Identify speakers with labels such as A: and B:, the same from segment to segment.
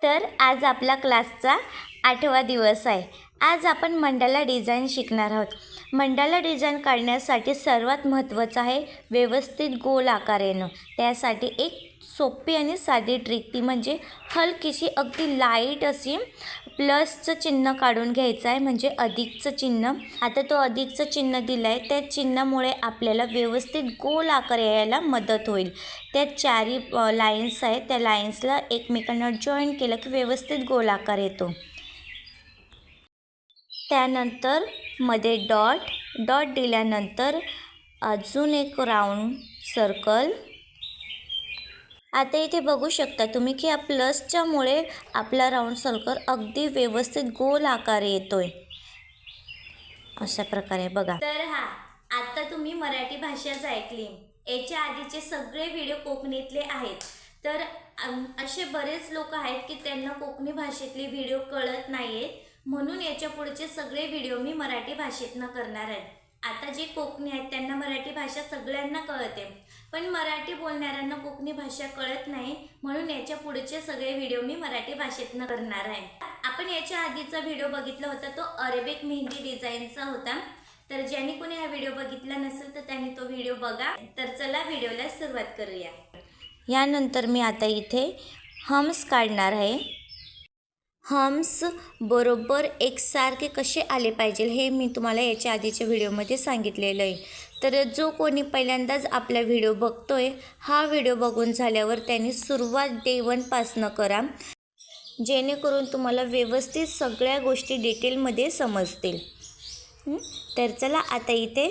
A: तर आज आपला क्लासचा 8वा दिवस आहे। आज आपण मंडाला डिझाईन शिकणार आहोत। मंडाला डिझाईन काढण्यासाठी सर्वात महत्त्वाचं आहे व्यवस्थित गोल आकार येणं। त्यासाठी एक सोपी आणि साधी ट्रिक ती म्हणजे हलकीशी अगदी लाईट अशी प्लसचं चिन्ह काढून घ्यायचं आहे, म्हणजे अधिकचं चिन्ह। आता तो अधिकचं चिन्ह दिलं आहे, त्या चिन्हामुळे आपल्याला व्यवस्थित गोल आकार यायला मदत होईल। त्या चारी लाईन्स आहेत, त्या लाईन्सला एकमेकांना जॉईन केलं की व्यवस्थित गोल आकार येतो। त्यानंतर मध्ये डॉट दिल्यानंतर अजून एक राऊंड सर्कल। आता इथे बघू शकता तुम्ही की या प्लसच्यामुळे आपला राऊंड सर्कल अगदी व्यवस्थित गोल आकार येतोय, अशा प्रकारे बघा। तर आता तुम्ही मराठी भाषाच ऐकली। याच्या आधीचे सगळे व्हिडिओ कोकणीतले आहेत। तर असे बरेच लोक आहेत की त्यांना कोकणी भाषेतले व्हिडिओ कळत नाहीत, म्हणून याच्या पुढचे सगळे व्हिडिओ मी मराठी भाषेतनं करणार आहे। आता जे कोकणी आहेत त्यांना मराठी भाषा सगळ्यांना कळते, पण मराठी बोलणाऱ्यांना कोकणी भाषा कळत नाही, म्हणून याच्या पुढचे सगळे व्हिडिओ मी मराठी भाषेतनं करणार आहे। आपण याच्या आधीचा व्हिडिओ बघितला होता तो अरेबिक मेहंदी डिझाईनचा होता। तर ज्यांनी कोणी हा व्हिडिओ बघितला नसेल तर त्यांनी तो व्हिडिओ बघा। तर चला व्हिडिओला सुरुवात करूया। यानंतर मी आता इथे हम्स काढणार आहे। हम्स बरोबर एकसारखे कसे आले पाहिजे हे मी तुम्हाला याच्या आधीच्या व्हिडिओमध्ये सांगितलेलं आहे। तर जो कोणी पहिल्यांदाच आपला व्हिडिओ बघतोय, हा व्हिडिओ बघून झाल्यावर त्यांनी सुरुवात डे 1 पासनं करा, जेणेकरून तुम्हाला व्यवस्थित सगळ्या गोष्टी डिटेलमध्ये समजतील। तर चला आता इथे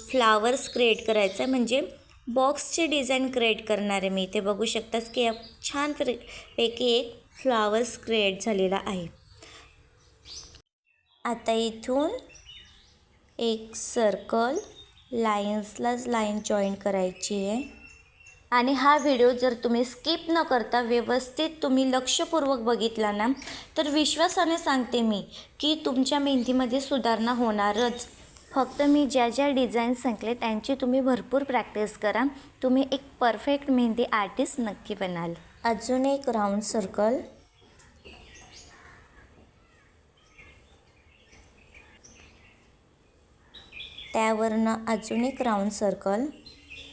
A: फ्लावर्स क्रिएट करायचं आहे, म्हणजे बॉक्सचे डिझाईन क्रिएट करणार आहे मी। इथे बघू शकताच की छान पैकी एक फ्लावर्स क्रिएट झालेला आहे। आता इथून एक सर्कल लाईन्सलाच लाईन जॉईन करायची आहे। आणि हा व्हिडिओ जर तुम्ही स्किप न करता व्यवस्थित तुम्ही लक्षपूर्वक बघितला ना, तर विश्वासाने सांगते मी की तुमच्या मेहंदीमध्ये सुधारणा होणारच। फक्त मी ज्या ज्या डिझाईन सांगितले त्यांची तुम्ही भरपूर प्रॅक्टिस करा, तुम्ही एक परफेक्ट मेहंदी आर्टिस्ट नक्की बनाल। अजून एक राऊंड सर्कल। त्यावरनं अजून एक राऊंड सर्कल।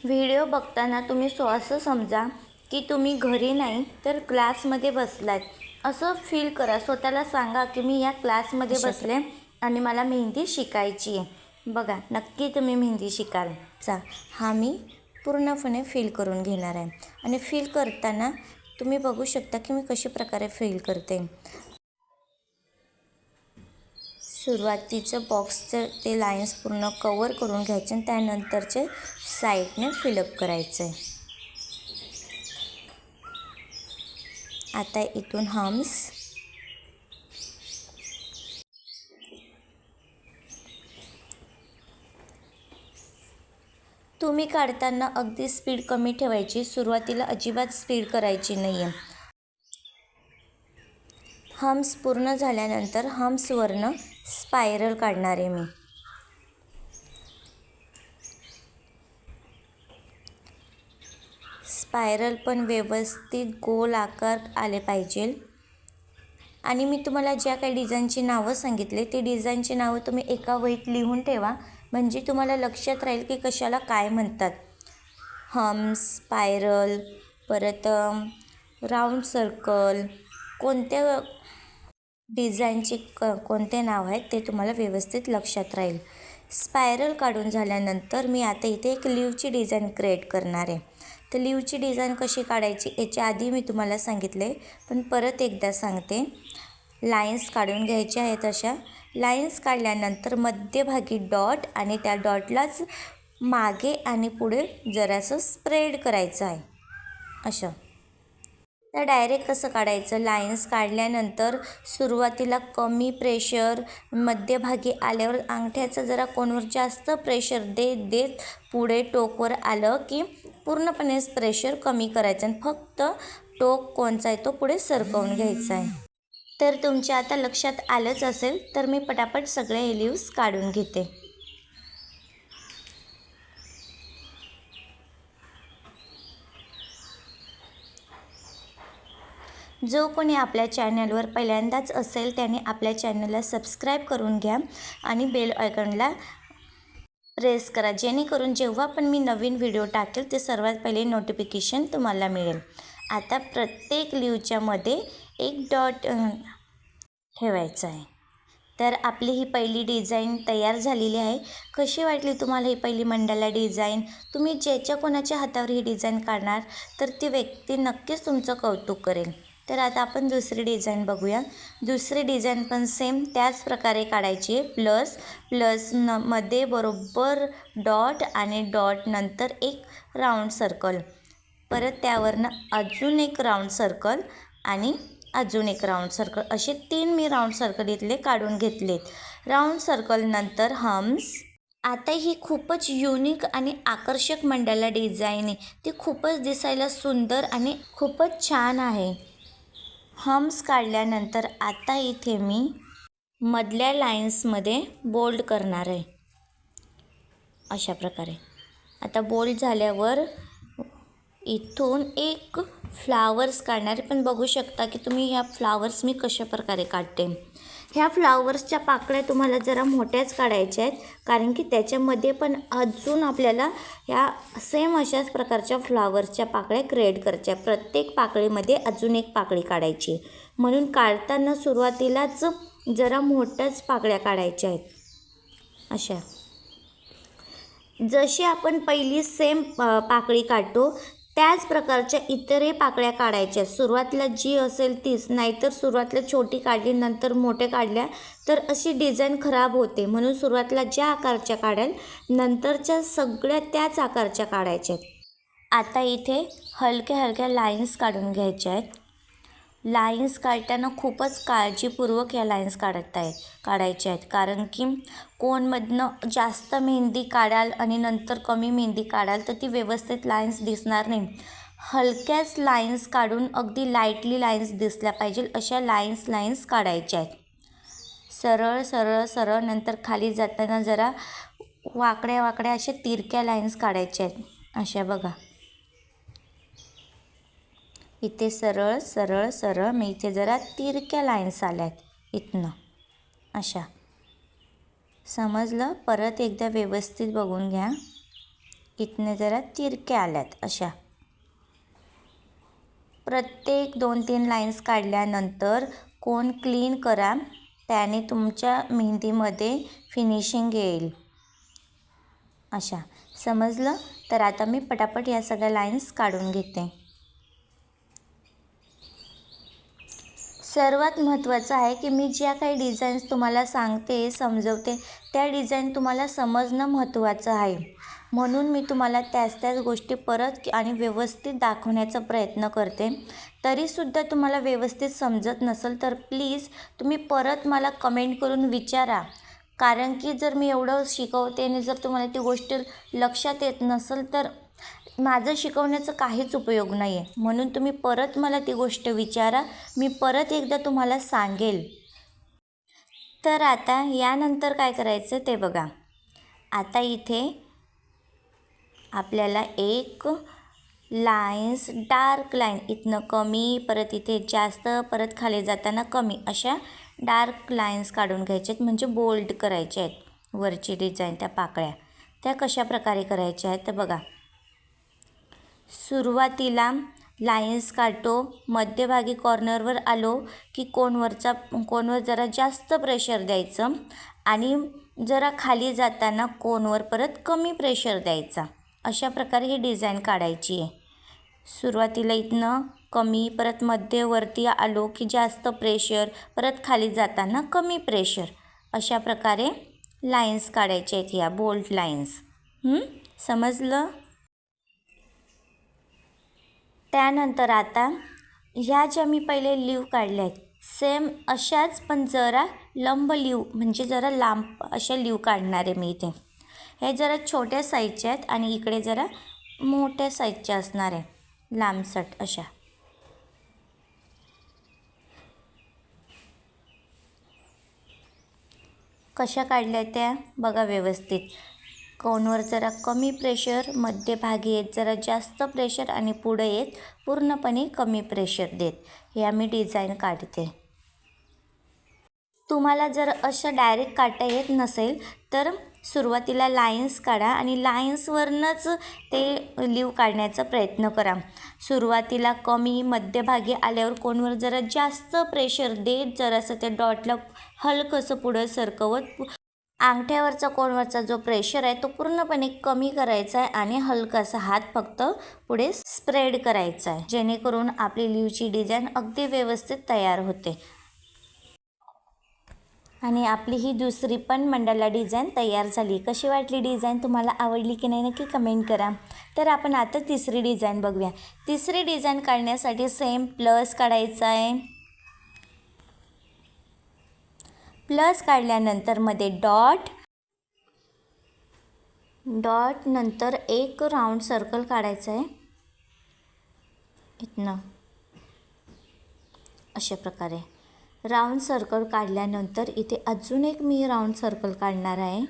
A: व्हिडिओ बघताना तुम्ही असं समजा की तुम्ही घरी नाही तर क्लासमध्ये बसलात, असं फील करा। स्वतःला सांगा की मी या क्लासमध्ये बसले आणि मला मेहंदी शिकायची आहे। बघा, नक्की तुम्ही मेहंदी शिकाल। हा मी पूर्णपणे फील करून घेणार आहे। आणि फील करताना तुम्ही बघू शकता की मी कशा प्रकारे फील करते। सुरुवातीचं बॉक्सचं ते लाईन्स पूर्ण कवर करून घ्यायचे आणि त्यानंतरचे साईडने फिलअप करायचं आहे। आता इथून हम्स। तुम्ही काढताना अगदी स्पीड कमी ठेवायची, सुरुवातीला अजिबात स्पीड करायची नाही आहे। हम्स पूर्ण झाल्यानंतर हम्सवरनं स्पायरल काढणार आहे मी। स्पायरल पण व्यवस्थित गोल आकार आले पाहिजे। आणि मी तुम्हाला ज्या काही डिझाईनची नावं सांगितले ते डिझाईनची नावं तुम्ही एका वहीत लिहून ठेवा, म्हणजे तुम्हाला लक्षात राहील की कशाला काय म्हणतात। हम्स, स्पायरल, परत राऊंड सर्कल, कोणत्या डिझाईनचे कोणते नाव आहेत ते तुम्हाला व्यवस्थित लक्षात राहील। स्पायरल काढून झाल्यानंतर मी आता इथे एक लीवची डिझाईन क्रिएट करणार आहे। तर लीवची डिझाईन कशी काढायची याच्या आधी मी तुम्हाला सांगितले, पण परत एकदा सांगते। लाईन्स काढून घ्यायच्या आहेत। अशा लाईन्स काढल्यानंतर मध्यभागी डॉट आणि त्या डॉटलाच मागे आणि पुढे जरासं स्प्रेड करायचं आहे असं। तर डायरेक्ट कसं काढायचं, लाईन्स काढल्यानंतर सुरुवातीला कमी प्रेशर, मध्यभागी आल्यावर अंगठ्याचं जरा कोणवर जास्त प्रेशर देत पुढे टोकवर आलं की पूर्णपणे प्रेशर कमी करायचं आणि फक्त टोक कोणचा आहे तो पुढे सरकवून घ्यायचा आहे। तर तुमच्या आता लक्षात आलंच असेल, तर मी पटापट सगळे हे लीव्स काढून घेते। जो कोणी आपल्या चॅनलवर पहिल्यांदाच असेल त्याने आपल्या चॅनलला सबस्क्राईब करून घ्या आणि बेल आयकॉनला प्रेस करा, जेणेकरून जेव्हा पण मी नवीन व्हिडिओ टाकेल ते सर्वात पहिले नोटिफिकेशन तुम्हाला मिळेल. आता प्रत्येक लीवच्या मध्ये एक डॉट ठेवायचा आहे. तर आपली ही पहिली डिझाईन तयार झालेली आहे. कशी वाटली तुम्हाला ही पहिली मंडाला डिझाईन? तुम्ही ज्याच्या कोणाच्या हातावर ही डिझाईन काढणार तर ती व्यक्ती नक्कीच तुमचं कौतुक करेल. तर आता आपण दुसरी डिझाईन बघूया. दुसरी डिझाईन पण सेम त्याच प्रकारे काढायची आहे. प्लस मध्ये बरोबर डॉट आणि डॉट नंतर एक राऊंड सर्कल, परत त्यावरनं अजून एक राऊंड सर्कल आणि अजून एक राऊंड सर्कल, असे 3 मी राऊंड सर्कल इथले काढून घेतलेत. राऊंड सर्कल नंतर हम्स. आता ही खूपच युनिक आणि आकर्षक मंडाला डिझाईन आहे. ती खूपच दिसायला सुंदर आणि खूपच छान आहे. हम्स काढल्यानंतर आता इथे मी मधल्या लाईन्समध्ये बोल्ड करणार आहे अशा प्रकारे. आता बोल्ड झाल्यावर इथून एक फ्लावर्स काढणार, पण बघू शकता की तुम्ही ह्या फ्लावर्स मी कशा प्रकारे काढते. ह्या फ्लावर्सच्या पाकळ्या तुम्हाला जरा मोठ्याच काढायच्या आहेत, कारण की त्याच्यामध्ये पण अजून आपल्याला ह्या सेम अशाच प्रकारच्या फ्लावर्सच्या पाकळ्या क्रिएट करायच्या. प्रत्येक पाकळीमध्ये अजून एक पाकळी काढायची, म्हणून काढताना सुरुवातीलाच जरा मोठ्याच पाकळ्या काढायच्या आहेत अशा. जशी आपण पहिली सेम पाकळी काढतो त्याच प्रकारच्या इतरही पाकळ्या काढायच्या. सुरुवातीला जी असेल तीच, नाहीतर सुरुवातीला छोटी काढली नंतर मोठे काढल्या तर अशी डिझाईन खराब होते. म्हणून सुरुवातीला ज्या आकारच्या काढाल नंतरच्या सगळ्या त्याच आकारच्या काढायच्या आहेत. आता इथे हलक्या हलक्या लाईन्स काढून घ्यायच्या आहेत. लाईन्स काढताना खूपच काळजीपूर्वक या लाईन्स काढायच्या आहेत, कारण की कोणमधनं जास्त मेहंदी काढाल आणि नंतर कमी मेहंदी काढाल तर ती व्यवस्थित लाईन्स दिसणार नाही. हलक्याच लाईन्स काढून अगदी लाईटली लाईन्स दिसल्या पाहिजे अशा लाईन्स काढायच्या आहेत. सरळ सरळ सरळ, नंतर खाली जाताना जरा वाकड्या वाकड्या अशा तिरक्या लाईन्स काढायच्या आहेत अशा. बघा इथे सरळ सरळ सरळ, मी इथे जरा तिरक्या लाईन्स आल्यात इथनं अशा. समजलं? परत एकदा व्यवस्थित बघून घ्या. इथनं जरा तिरक्या आल्यात अशा. प्रत्येक 2-3 लाईन्स काढल्यानंतर कोन क्लीन करा, त्याने तुमच्या मेहंदीमध्ये फिनिशिंग येईल अशा. समजलं? तर आता मी पटापट या सगळ्या लाईन्स काढून घेते. सर्वात महत्त्वाचं आहे की मी ज्या काही डिझाईन्स तुम्हाला सांगते समजवते त्या डिझाईन तुम्हाला समजणं महत्त्वाचं आहे. म्हणून मी तुम्हाला त्याच गोष्टी परत आणि व्यवस्थित दाखवण्याचा प्रयत्न करते. तरीसुद्धा तुम्हाला व्यवस्थित समजत नसेल तर प्लीज तुम्ही परत मला कमेंट करून विचारा, कारण की जर मी एवढं शिकवते आणि जर तुम्हाला ती गोष्ट लक्षात येत नसेल तर माझं शिकवण्याचा काहीच उपयोग नाही आहे. म्हणून तुम्ही परत मला ती गोष्ट विचारा, मी परत एकदा तुम्हाला सांगेल. तर आता यानंतर काय करायचं ते बघा. आता इथे आपल्याला एक लाईन्स, डार्क लाईन इथनं कमी, परत इथे जास्त, परत खाली जाताना कमी, अशा डार्क लाईन्स काढून घ्यायच्या आहेत, म्हणजे बोल्ड करायच्या आहेत. वरची डिझाईन त्या पाकळ्या त्या कशा प्रकारे करायच्या आहेत तर बघा. सुरुवातीला लाईन्स काढतो, मध्यभागी कॉर्नरवर आलो की कोनवर जरा जास्त प्रेशर द्यायचं आणि जरा खाली जाताना कोनवर परत कमी प्रेशर द्यायचा. अशा प्रकारे ही डिझाईन काढायची आहे. सुरुवातीला इथनं कमी, परत मध्यवरती आलो की जास्त प्रेशर, परत खाली जाताना कमी प्रेशर, अशा प्रकारे लाईन्स काढायच्या आहेत ह्या बोल्ड लाईन्स. समजलं? त्यानंतर आता ह्या ज्या मी पहिले लीव काढल्या आहेत सेम अशाच पण जरा लंब लीव, म्हणजे जरा लांब अशा लीव काढणार आहे मी इथे. हे जरा छोट्या साईजच्या आहेत आणि इकडे जरा मोठ्या साईजच्या असणार आहे, लांबसट अशा. कशा काढल्या त्या बघा व्यवस्थित. कोनवर जरा कमी प्रेशर, मध्यभागी येत जरा जास्त प्रेशर आणि पुढे येत पूर्णपणे कमी प्रेशर देत हे आम्ही डिझाईन काढते. तुम्हाला जर असं डायरेक्ट काढता येत नसेल तर सुरुवातीला लाईन्स काढा आणि लाईन्सवरनंच ते लीव काढण्याचा प्रयत्न करा. सुरुवातीला कमी, मध्यभागी आल्यावर कोनवर जरा जास्त प्रेशर देत जरासं ते डॉटला हलकंसं पुढं सरकवत अंगठ्यावरचा कोनवरचा जो प्रेशर आहे तो पूर्णपणे कमी करायचा आहे आणि हलकासा हात फक्त पुढे स्प्रेड करायचा आहे, जेणेकरून आपली लीवची डिझाईन अगदी व्यवस्थित तयार होते. आणि आपली ही दुसरी पण मंडाला डिझाईन तयार झाली. कशी वाटली डिझाईन? तुम्हाला आवडली की नाही नक्की कमेंट करा. तर आपण आता तिसरी डिझाईन बघूया. तिसरी डिझाईन काढण्यासाठी सेम प्लस काढायचा आहे. प्लस काढल्यानंतर मध्ये डॉट नंतर एक राऊंड सर्कल काढायचं आहे इथनं अशा प्रकारे. राऊंड सर्कल काढल्यानंतर इथे अजून एक मी राऊंड सर्कल काढणार आहे.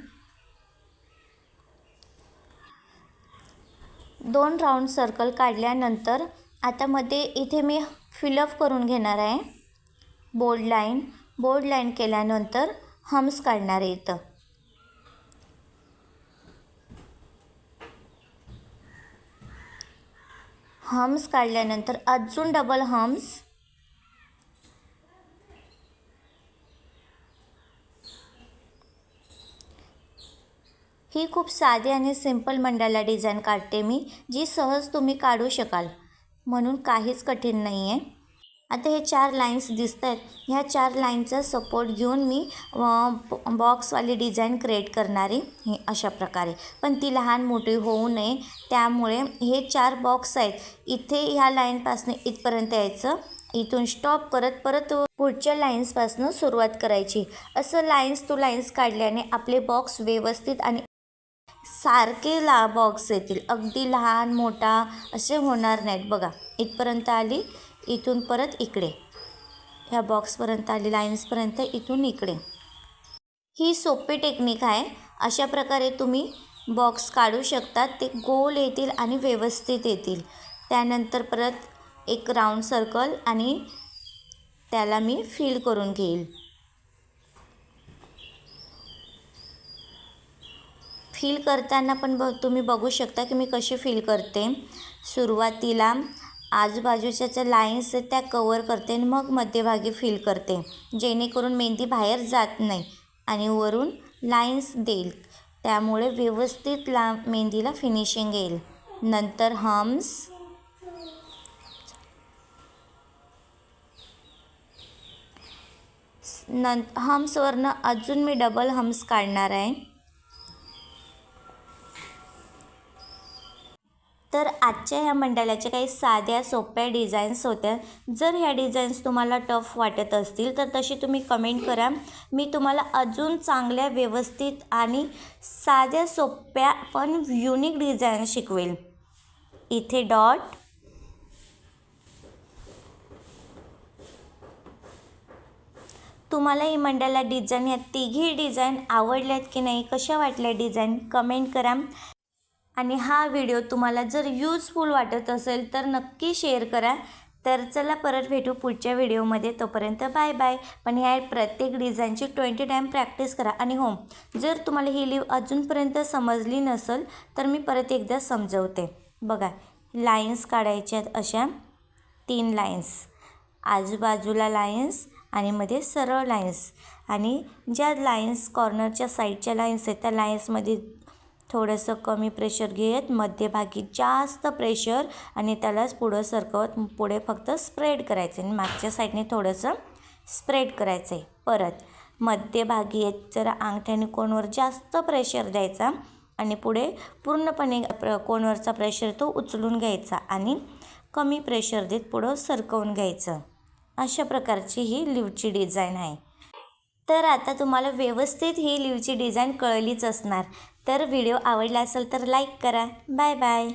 A: 2 राऊंड सर्कल काढल्यानंतर आता मध्ये इथे मी फिलअप करून घेणार आहे. बोल्ड लाईन केल्यानंतर हम्स काढणार आहे. इथं हम्स काढल्यानंतर अजून डबल हम्स, ही खूप साधी आणि सिंपल मंडाला डिझाईन काढते मी, जी सहज तुम्ही काढू शकाल, म्हणून काहीच कठीण नाही आहे. आता हे 4 लाईन्स दिसत आहेत, ह्या 4 लाईनचा सपोर्ट घेऊन मी बॉक्सवाली डिझाईन क्रिएट करणारी हे अशा प्रकारे. पण ती लहान मोठी होऊ नये त्यामुळे हे 4 बॉक्स आहेत. इथे ह्या लाईनपासून इथपर्यंत यायचं, इथून स्टॉप करत परत पुढच्या लाईन्सपासून सुरुवात करायची. असं लाईन्स टू लाईन्स काढल्याने आपले बॉक्स व्यवस्थित आणि सारखे बॉक्स येतील. अगदी लहान मोठा असे होणार नाहीत. बघा इथपर्यंत आली, इथून परत इकडे ह्या बॉक्सपर्यंत आली, लाईन्सपर्यंत इथून इकडे. ही सोपी टेक्निक आहे. अशा प्रकारे तुम्ही बॉक्स काढू शकता. ते गोल येतील आणि व्यवस्थित येतील. त्यानंतर परत एक राऊंड सर्कल आणि त्याला मी फिल करून घेईल. फिल करताना पण तुम्ही बघू शकता की मी कशी फिल करते. सुरुवातीला आजूबाजूच्या ज्या लाईन्स आहेत त्या कवर करते आणि मग मध्यभागी फिल करते, जेणेकरून मेहंदी बाहेर जात नाही आणि वरून लाईन्स देईल, त्यामुळे व्यवस्थित मेहंदीला फिनिशिंग येईल. नंतर हम्स, हम्सवरनं अजून मी डबल हम्स काढणार आहे. तर आजच्या ह्या मंडाल्याच्या काही साध्या सोप्या डिझाईन्स होत्या. जर ह्या डिझाईन्स तुम्हाला टफ वाटत असतील तर तशी तुम्ही कमेंट करा. मी तुम्हाला अजून चांगल्या व्यवस्थित आणि साध्या सोप्या पण युनिक डिझाईन शिकवेल. इथे डॉट, तुम्हाला ही मंडाला डिझाईन ह्या तिघी डिझाईन आवडल्यात की नाही, कशा वाटल्या डिझाईन कमेंट करा. आणि हा व्हिडिओ तुम्हाला जर यूजफुल वाटत असेल तर नक्की शेअर करा. तर चला परत भेटू पुढच्या व्हिडिओमध्ये. तोपर्यंत बाय बाय. पण ह्या प्रत्येक डिझाईनची 20 टाईम प्रॅक्टिस करा. आणि हो, जर तुम्हाला ही लीव अजूनपर्यंत समजली नसेल तर मी परत एकदा समजवते. बघा लाईन्स काढायच्यात अशा 3 लाईन्स, आजूबाजूला लाईन्स आणि मध्ये सरळ लाईन्स. आणि ज्या लाईन्स कॉर्नरच्या साईडच्या लाईन्स आहेत त्या लाईन्समध्ये थोडंसं कमी प्रेशर घेत मध्यभागी जास्त प्रेशर आणि त्यालाच पुढं सरकवत पुढे फक्त स्प्रेड करायचं आणि मागच्या साईडने थोडंसं स्प्रेड करायचं आहे. परत मध्यभागी येत जरा अंगठ्याने कोनवर जास्त प्रेशर द्यायचा आणि पुढे पूर्णपणे कोनवरचा प्रेशर तो उचलून घ्यायचा आणि कमी प्रेशर देत पुढं सरकवून घ्यायचं. अशा प्रकारची ही लीवची डिझाईन आहे. तर आता तुम्हाला व्यवस्थित ही लीवची डिझाईन कळलीच असणार. तर व्हिडिओ आवडला असेल तर लाईक करा. Bye bye.